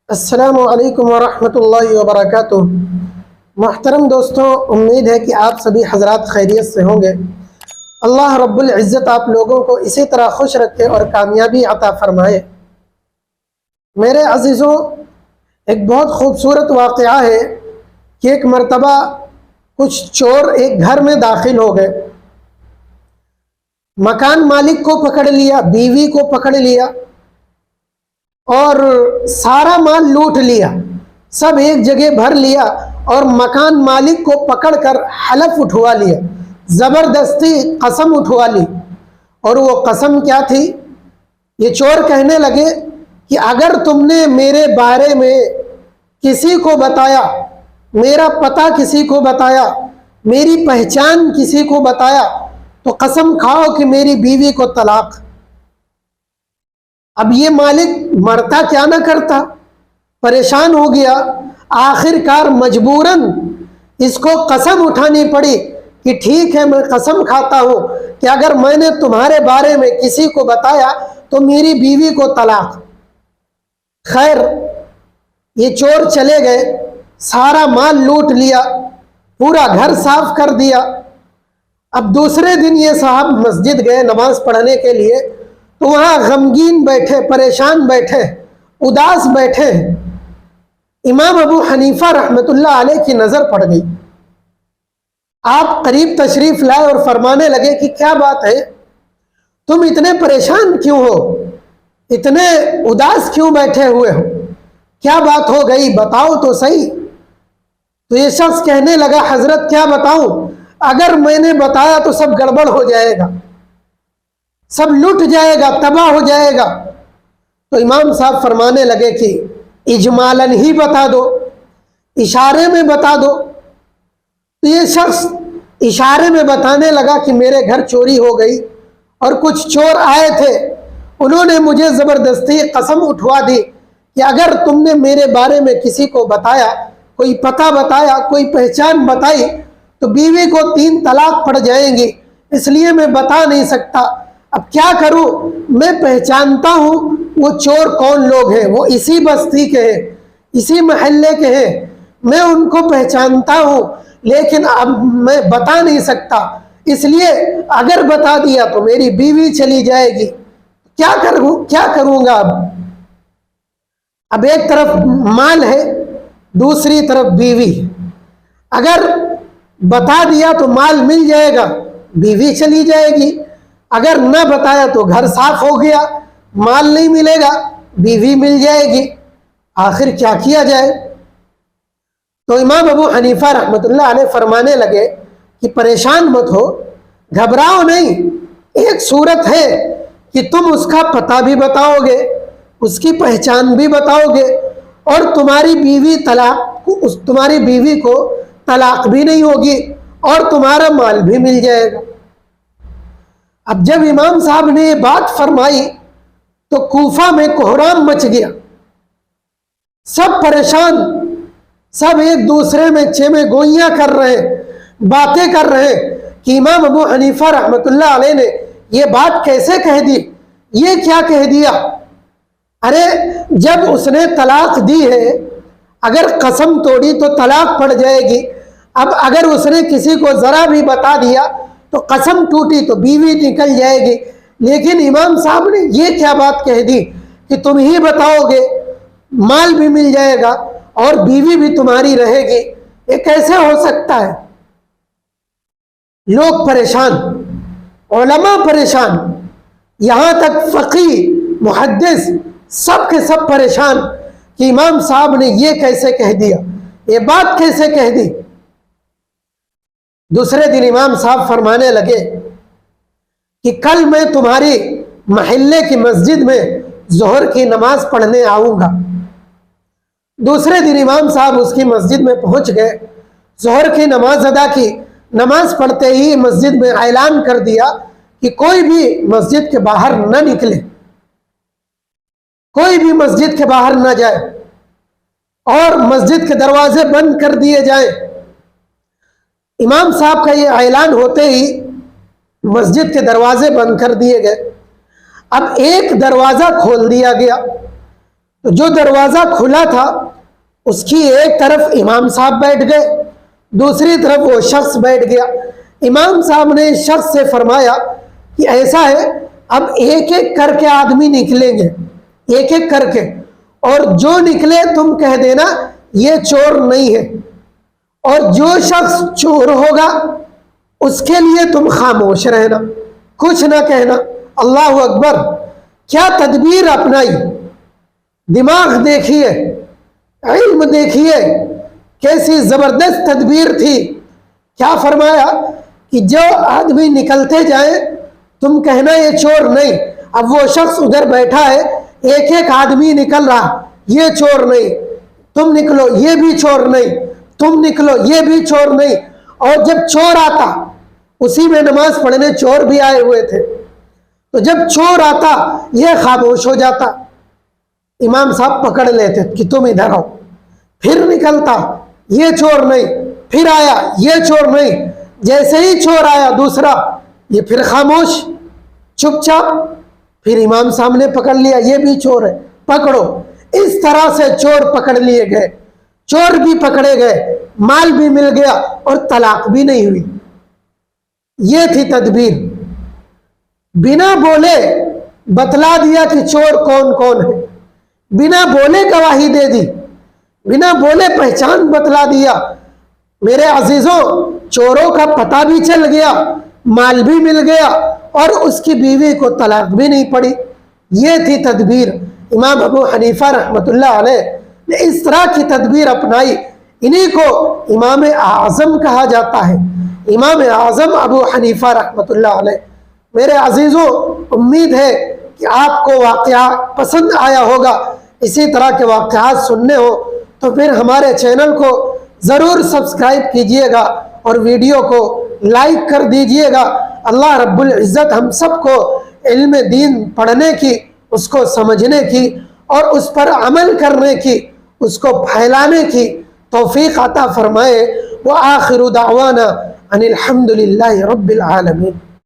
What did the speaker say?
السلام علیکم ورحمۃ اللہ وبرکاتہ۔ محترم دوستوں، امید ہے کہ آپ سبھی حضرات خیریت سے ہوں گے۔ اللہ رب العزت آپ لوگوں کو اسی طرح خوش رکھے اور کامیابی عطا فرمائے۔ میرے عزیزوں، ایک بہت خوبصورت واقعہ ہے کہ ایک مرتبہ کچھ چور ایک گھر میں داخل ہو گئے، مکان مالک کو پکڑ لیا، بیوی کو پکڑ لیا اور سارا مال لوٹ لیا، سب ایک جگہ بھر لیا اور مکان مالک کو پکڑ کر حلف اٹھوا لیا، زبردستی قسم اٹھوا لی۔ اور وہ قسم کیا تھی؟ یہ چور کہنے لگے کہ اگر تم نے میرے بارے میں کسی کو بتایا، میرا پتہ کسی کو بتایا، میری پہچان کسی کو بتایا تو قسم کھاؤ کہ میری بیوی کو طلاق۔ اب یہ مالک مرتا کیا نہ کرتا، پریشان ہو گیا، آخر کار مجبوراً اس کو قسم اٹھانی پڑی کہ ٹھیک ہے، میں قسم کھاتا ہوں کہ اگر میں نے تمہارے بارے میں کسی کو بتایا تو میری بیوی کو طلاق۔ خیر، یہ چور چلے گئے، سارا مال لوٹ لیا، پورا گھر صاف کر دیا۔ اب دوسرے دن یہ صاحب مسجد گئے نماز پڑھنے کے لیے، تو وہاں غمگین بیٹھے، پریشان بیٹھے، اداس بیٹھے۔ امام ابو حنیفہ رحمۃ اللہ علیہ کی نظر پڑ گئی۔ آپ قریب تشریف لائے اور فرمانے لگے کہ کیا بات ہے، تم اتنے پریشان کیوں ہو، اتنے اداس کیوں بیٹھے ہوئے ہو، کیا بات ہو گئی، بتاؤ تو صحیح۔ تو یہ شخص کہنے لگا، حضرت کیا بتاؤں، اگر میں نے بتایا تو سب گڑبڑ ہو جائے گا، سب لٹ جائے گا، تباہ ہو جائے گا۔ تو امام صاحب فرمانے لگے کہ اجمالاً ہی بتا دو، اشارے میں بتا دو۔ تو یہ شخص اشارے میں بتانے لگا کہ میرے گھر چوری ہو گئی اور کچھ چور آئے تھے، انہوں نے مجھے زبردستی قسم اٹھوا دی کہ اگر تم نے میرے بارے میں کسی کو بتایا، کوئی پتہ بتایا، کوئی پہچان بتائی تو بیوی کو 3 طلاق پڑ جائیں گی، اس لیے میں بتا نہیں سکتا۔ اب کیا کروں، میں پہچانتا ہوں وہ چور کون لوگ ہیں، وہ اسی بستی کے ہیں، اسی محلے کے ہیں، میں ان کو پہچانتا ہوں، لیکن اب میں بتا نہیں سکتا، اس لیے اگر بتا دیا تو میری بیوی چلی جائے گی، کیا کروں گا۔ اب ایک طرف مال ہے، دوسری طرف بیوی، اگر بتا دیا تو مال مل جائے گا، بیوی چلی جائے گی، اگر نہ بتایا تو گھر صاف ہو گیا، مال نہیں ملے گا، بیوی مل جائے گی، آخر کیا کیا جائے۔ تو امام ابو حنیفہ رحمۃ اللہ علیہ فرمانے لگے کہ پریشان مت ہو، گھبراؤ نہیں، ایک صورت ہے کہ تم اس کا پتہ بھی بتاؤ گے، اس کی پہچان بھی بتاؤ گے، اور تمہاری بیوی کو طلاق بھی نہیں ہوگی اور تمہارا مال بھی مل جائے گا۔ اب جب امام صاحب نے یہ بات فرمائی تو کوفہ میں کوہرام مچ گیا، سب پریشان، سب ایک دوسرے میں چیمے گوئیاں کر رہے، باتیں کر رہے کہ امام ابو حنیفہ رحمۃ اللہ علیہ نے یہ بات کیسے کہہ دی، یہ کیا کہہ دیا۔ ارے جب اس نے طلاق دی ہے، اگر قسم توڑی تو طلاق پڑ جائے گی، اب اگر اس نے کسی کو ذرا بھی بتا دیا تو قسم ٹوٹی تو بیوی نکل جائے گی، لیکن امام صاحب نے یہ کیا بات کہہ دی کہ تم ہی بتاؤ گے، مال بھی مل جائے گا اور بیوی بھی تمہاری رہے گی، یہ کیسے ہو سکتا ہے۔ لوگ پریشان، علماء پریشان، یہاں تک فقیہ، محدث، سب کے سب پریشان کہ امام صاحب نے یہ کیسے کہہ دیا، یہ بات کیسے کہہ دی۔ دوسرے دن امام صاحب فرمانے لگے کہ کل میں تمہاری محلے کی مسجد میں ظہر کی نماز پڑھنے آؤں گا۔ دوسرے دن امام صاحب اس کی مسجد میں پہنچ گئے، ظہر کی نماز ادا کی، نماز پڑھتے ہی مسجد میں اعلان کر دیا کہ کوئی بھی مسجد کے باہر نہ نکلے، کوئی بھی مسجد کے باہر نہ جائے، اور مسجد کے دروازے بند کر دیے جائیں۔ امام صاحب کا یہ اعلان ہوتے ہی مسجد کے دروازے بند کر دیے گئے۔ اب ایک دروازہ کھول دیا گیا، تو جو دروازہ کھلا تھا اس کی ایک طرف امام صاحب بیٹھ گئے، دوسری طرف وہ شخص بیٹھ گیا۔ امام صاحب نے اس شخص سے فرمایا کہ ایسا ہے، اب ایک ایک کر کے آدمی نکلیں گے، ایک ایک کر کے، اور جو نکلے تم کہہ دینا یہ چور نہیں ہے، اور جو شخص چور ہوگا اس کے لیے تم خاموش رہنا، کچھ نہ کہنا۔ اللہ اکبر! کیا تدبیر اپنائی، دماغ دیکھیے، علم دیکھیے، کیسی زبردست تدبیر تھی۔ کیا فرمایا کہ جو آدمی نکلتے جائیں تم کہنا یہ چور نہیں۔ اب وہ شخص ادھر بیٹھا ہے، ایک ایک آدمی نکل رہا، یہ چور نہیں، تم نکلو، یہ بھی چور نہیں، تم نکلو، یہ بھی چور نہیں۔ اور جب چور آتا، اسی میں نماز پڑھنے چور بھی آئے ہوئے تھے، تو جب چور آتا یہ خاموش ہو جاتا، امام صاحب پکڑ لیتے کہ تم ادھر آؤ، پھر نکلتا، یہ چور نہیں، پھر آیا، یہ چور نہیں، جیسے ہی چور آیا دوسرا، یہ پھر خاموش، چپ چاپ، پھر امام صاحب نے پکڑ لیا، یہ بھی چور ہے، پکڑو۔ اس طرح سے چور پکڑ لیے گئے، چور بھی پکڑے گئے، مال بھی مل گیا، اور طلاق بھی نہیں ہوئی۔ یہ تھی تدبیر۔ بنا بولے بتلا دیا کہ چور کون کون ہے، بنا بولے گواہی دے دی، بنا بولے پہچان بتلا دیا۔ میرے عزیزوں، چوروں کا پتہ بھی چل گیا، مال بھی مل گیا، اور اس کی بیوی کو طلاق بھی نہیں پڑی۔ یہ تھی تدبیر۔ امام ابو حنیفہ رحمۃ اللہ علیہ نے اس طرح کی تدبیر اپنائی۔ انہی کو امام اعظم کہا جاتا ہے، امام اعظم ابو حنیفہ رحمۃ اللہ علیہ۔ میرے عزیزوں، امید ہے کہ آپ کو واقعہ پسند آیا ہوگا۔ اسی طرح کے واقعات سننے ہو تو پھر ہمارے چینل کو ضرور سبسکرائب کیجئے گا اور ویڈیو کو لائک کر دیجئے گا۔ اللہ رب العزت ہم سب کو علم دین پڑھنے کی، اس کو سمجھنے کی، اور اس پر عمل کرنے کی، اس کو پھیلانے کی توفیق عطا فرمائے۔ وآخر دعوانا ان الحمد للہ رب العالمین۔